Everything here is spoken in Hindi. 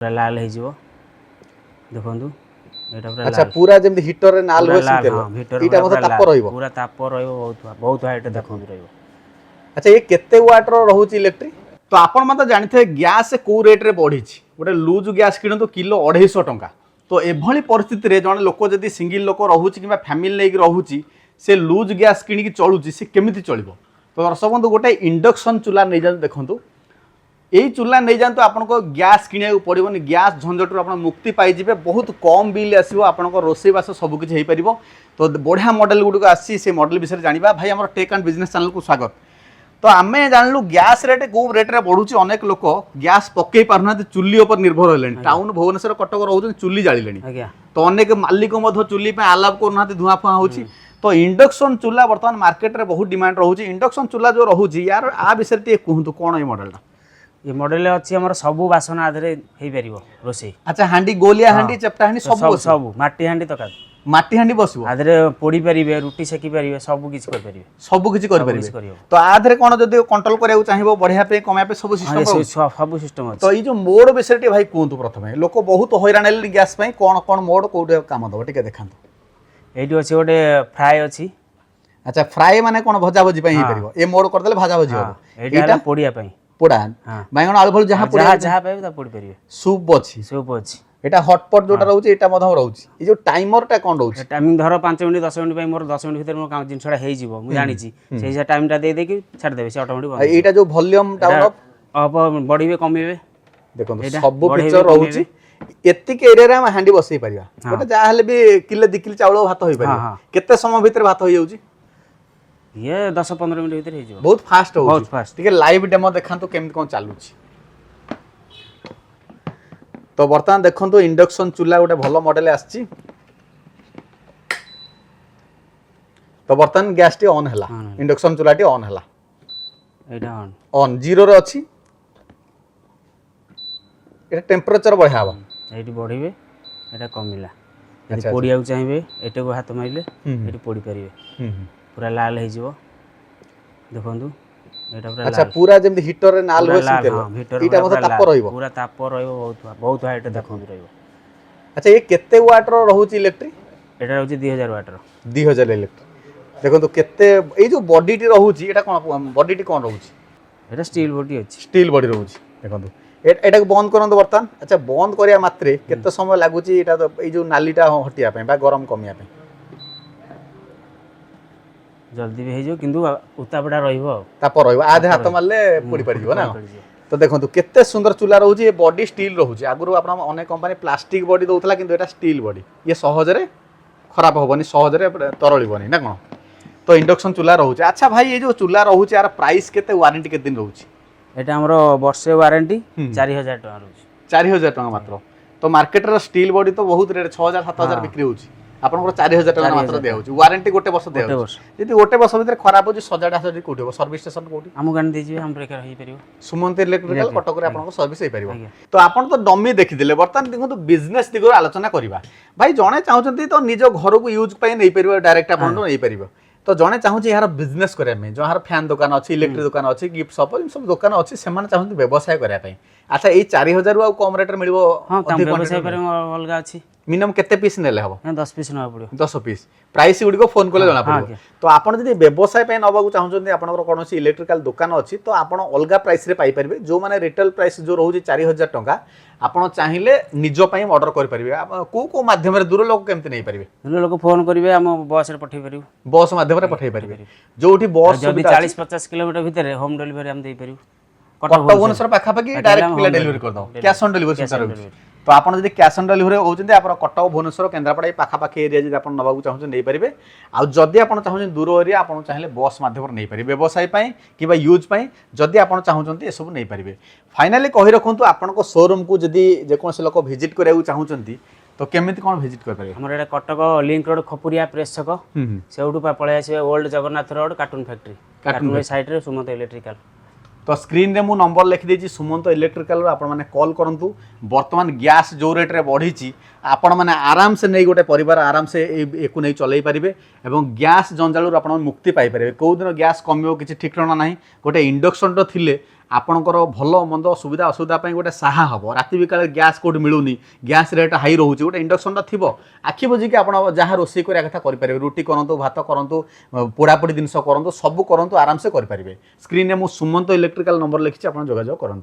पूरा लाल हो देखु अच्छा पूरा जेमति हीटर रे नाल होय सितेल एटा मत ताप रहइबो पूरा ताप रहइबो बहुत हाइट देखु रहइबो। अच्छा ये केते वाट रो रहउची इलेक्ट्रिक तो आपण मत जानिथे गैस को रेट रे बढ़ी छी गोटे लूज गैस किणतो किलो 250 टंका तो एभली परिस्थिति रे जण लोक जदी सिंगल लोक रहउची किबा फैमिली लेक रहउची से लूज गैस किणी की चलुची से केमिति चलिबो तो दर्शक बंधु गोटे इंडक्शन चूल्हा नै जा देखंतु यही चूल्हा नहीं जातु आपको गैस किणा पड़ोनी गैस झंझट आप मुक्ति पाइबे बहुत कम बिल आसो आप रोषेईवास सबकि हो पार तो बढ़िया मॉडल गुड़क आसी से मॉडल विषय जाना भाई आम टेक एंड बिजनेस चैनल को स्वागत। तो आम जानलु गैस रेट कौ रेट रे बढ़ुची अनेक लोक गैस पकई पारना चुली निर्भर होले टाउन भुवनेश्वर कटक रोज चुली जाले तो अनेक मालिक चुली आलाप करना धुआं फुआ हो तो इंडक्शन चूल्हा बर्तमान मार्केट रे बहुत डिमांड रोचे इंडक्शन चूल्हा जो रोचे यार आ विषय कहतु कौन ये मॉडल ये मॉडल अच्छी हमर सब बासन आधरे हेई परिबो रोसे। अच्छा हांडी गोलिया हांडी चपटा हांडी सब सब माटी हांडी तक माटी हांडी बसबो आधरे पोड़ी परिबे रुटी सेकी परिबे सब किछ कर परिबे कर परिबे तो आधरे कोन जदी कंट्रोल करिया चाहिबो बढ़िया पे कमाया पे सब सिस्टम सब सिस्टम तो ई जो मोड विषय भाई कहतु प्रथमे लोक बहुत हैरान हेले गैस पे कोन कोन मोड कोटे काम दबो टिके देखांतो एठी अछि ओटे फ्राई अछि। अच्छा फ्राई माने कोन भजा भजी पे ही परिबो ए मोड कर देले भाजा भजी हो एटा पोड़िया पे पोड़ा बैंगन आलू फल जहाँ जहाँ पाइबे ता पोड़ी परिबे सूप अछि एटा हॉटपॉट जोटा रहउची एटा मध रहउची ए जो टाइमर टा कोन रहउची टाइमिंग धरो 5 मिनिट 10 मिनिट पे मोर 10 मिनिट भीतर मोर काम जिनसडा हेई जीवो मु जानि छी सेही से टाइम टा दे दे कि छाड़ देबे से ऑटोमेटिक बंद एटा जो वॉल्यूम डाउन अप बढ़िबे कमिबे देखो सब फीचर रहउची एतिक एरिया रे हम हांडी बसई परिबा गोटे जा हले भी किलो 2 किलो चावल भात होई परिबा केते समय भीतर भात होई जाउची ये 10-15 मिनिट भीतर हे जीवो बहुत फास्ट हो बहुत फास्ट ठीक है लाइव डेमो देखांतो केमति कोन चालुची। तो बर्तमान देखंतो इंडक्शन चूल्हा गोटे भलो मॉडल आछि तो बर्तमान गैस टी ऑन हला इंडक्शन चूल्हा टी ऑन हला एटा ऑन जीरो रे अछि एटा टेंपरेचर बढ़ा बा एटी बढ़िबे एटा कमिला यदि पोड़िया चाहिए एटे को हाथ मारिले एटी पोड़ी परिबे पूरा लाल हो देखु अच्छा पूरा जेमति हीटर रे नाल होय सितेल एटा मत ताप रहइबो पूरा ताप रहइबो बहुत हाइट देखु रहइबो। अच्छा ये केते वाट रो रहउची इलेक्ट्रिक एटा रहउची 2000 वाट रो 2000 इलेक्ट्रिक देखो तो केते ए जो बॉडी टी रहउची एटा कोन बॉडी टी कोन रहउची एटा स्टील बॉडी अछि स्टील बॉडी रहउची देखो एटा को बंद करन बर्तन अच्छा बंद करिया मात्रे केते समय लागुची एटा तो ए जो नालीटा हटिया पे बा गरम कमिया पे जल्दी भी हो किंतु उतापटा रहिबो ताप रहिबो आधे हाथ मारले पोड़ी पड़िबो ना तो देखंतु केते सुंदर चूल्हा रहउची ए बॉडी स्टील रहउची आगुरु आपन अनेक कंपनी प्लास्टिक बॉडी दउतला किंतु एटा स्टील बॉडी ये सहज रे खराब होबनी सहज रे तरळिबनी ना कोन तो इंडक्शन चूल्हा रहउची। अच्छा भाई ये जो चूल्हा रहउची यार प्राइस केते वारंटी केते दिन रहउची एटा हमरो वर्षे वारंटी 4000 टका रहउची 4000 टका मात्र तो मार्केट रे स्टील बॉडी तो बहुत रेट 6000 7000 बिक्री होउची आपन 4000 टका मात्र दे होउची वारंटी गोटे वर्ष दे होउची यदि गोटे वर्ष भीतर खराब होची सजाडा सजाडी कोठी हो सर्विस स्टेशन कोठी हम गानी दे हम ब्रेकर होई परियो सुमंत इलेक्ट्रिकल कटक रे आपन सर्विस होई परियो तो आपन तो डमी देखि दिले बर्तन देखो बिजनेस दिगो आलोचना करिबा भाई जणे चाहउचंती तो निज घर को यूज पई नै परियो डायरेक्ट आपन नै परियो तो जणे चाहूँ यार बिजनेस करने में जो यार फैन दुकान अच्छी इलेक्ट्रिक दुकान अच्छी गिफ्ट शॉप सब दुकान अच्छी से चाहते व्यवसाय करने। अच्छा ये 4000 रु कम रेट मिलबो व्यवसाय पर अलग अछि मिनिमम केते पीस नेले हबो 10 पीस न पड़ो 10 पीस प्राइस गुडी को फोन करले जना पड़ो तो आपण जदी व्यवसाय पे नबा को चाहउचंती आपनकर कोनोसी इलेक्ट्रिकल दुकान अछि तो आपण अलगा प्राइस रे पाई परबे जो माने रिटेल प्राइस जो रहउची 4000 टका आपण चाहिले निजो पई ऑर्डर कर परबे को माध्यम रे दूर लोक केमते नै परबे दूर लोक फोन करिवे हम बस रे पठै परिबो बस माध्यम रे पठै परबे जोठी बस जदी 40-50 किलोमीटर भीतर होम डिलीवरी हम देई परिबो कटक भुवनेश्वर पाखा पाखी डायरेक्ट पिला डिलीवरी कर दो कैश ऑन डिलीवरी सिस्टम तो आपन जदी कैश ऑन डिलीवरी होउचंती आपन कटक भुवनेश्वर केंद्रापड़ा पाखा पाखी एरिया जदी आपन नबाकू चाहउछ नै परिबे आ जदी आपन चाहउछ दूर एरिया आपन चाहिले बस माध्यम रे नै परिबे व्यवसाय पई किबा यूज पई जदी आपन चाहउचंती ए सब नै परिबे। फाइनली कहि रखंतु आपन को शोरूम को जदी जे कोनसे लोक विजिट करिया चाहउचंती तो केमिति कोन विजिट कर परिबे हमर एटा कटक लिंक रोड खपुरिया प्रेस छक सेउटु पळे आसे old Jagannath road cartoon factory cartoon side रे सुमंत इलेक्ट्रिकल तो स्क्रीन रे मु नंबर लिखि देछि सुमंत इलेक्ट्रिकल आपण माने कॉल करंतु वर्तमान गैस जो रेट रे बढ़ी छि आपण माने आराम से नै गोटे परिवार आराम से एकु नै चलै परिबे एवं गैस जंजालुर आपण मुक्ति पाई परिबे को दिन गैस कमियो किछि ठीक ठना नाही गोटे इंडक्शन तो थिले आपणकर भल मंद सुविधा असुविधा गोटे साहा हम राति बिकाल gas Kaut मिलूनी gas rate high रोचे गोटे इंडक्शन थी आखि बुझिकी आप जहाँ रोषे करा कथा करेंगे रुटी करूँ भात करूँ पोड़ापोड़ी जिन करूँ सब करूँ आराम से करेंगे स्क्रीन में मुझे सुमंत इलेक्ट्रिकल नंबर लिखी आप जोगाजोग करूँ।